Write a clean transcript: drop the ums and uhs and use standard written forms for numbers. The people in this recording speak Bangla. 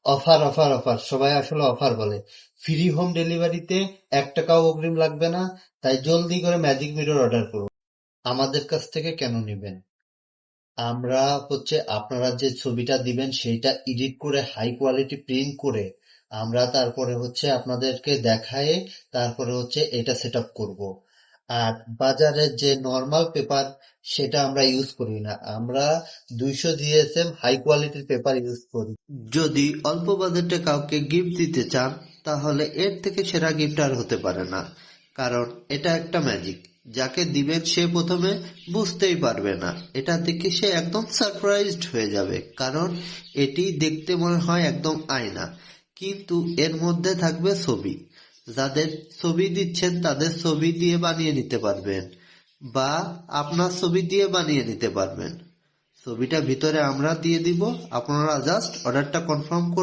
অফার অফার অফার, সবাই আসলে অফার বলে। ফ্রি হোম ডেলিভারিতে 1 টাকাও অগ্রিম লাগবে না। তাই জলদি করে ম্যাজিক মিরর অর্ডার করুন। আমাদের কাছ থেকে কেন নিবেন? আমরা আপনারা যে ছবিটা দিবেন সেইটা এডিট করে হাই কোয়ালিটি প্রিন্ট করে আমরা তারপরে আপনাদেরকে দেখায়ে তারপরে এটা সেট আপ করবো। আর বাজারে যে নর্মাল পেপার সেটা আমরা ইউজ করি না। আমরা 200 GSM হাই কোয়ালিটির পেপার ইউজ করি। যদি অল্প বাজেটে কাউকে গিফট দিতে চান তাহলে এর থেকে সেরা গিফট আর হতে পারে না। কারণ এটা একটা ম্যাজিক, যাকে দিবেন সে প্রথমে বুঝতেই পারবে না। এটা দেখে সে একদম সারপ্রাইজড হয়ে যাবে, কারণ এটি দেখতে মনে হয় একদম আয়না, কিন্তু এর মধ্যে থাকবে ছবি। যাদের ছবি দিচ্ছেন তাদের ছবি দিয়ে বানিয়ে নিতে পারবেন, বা আপনার ছবি দিয়ে বানিয়ে নিতে পারবেন। ছবিটা ভিতরে আমরা দিয়ে দিব, আপনারা জাস্ট অর্ডারটা কনফার্ম করবেন।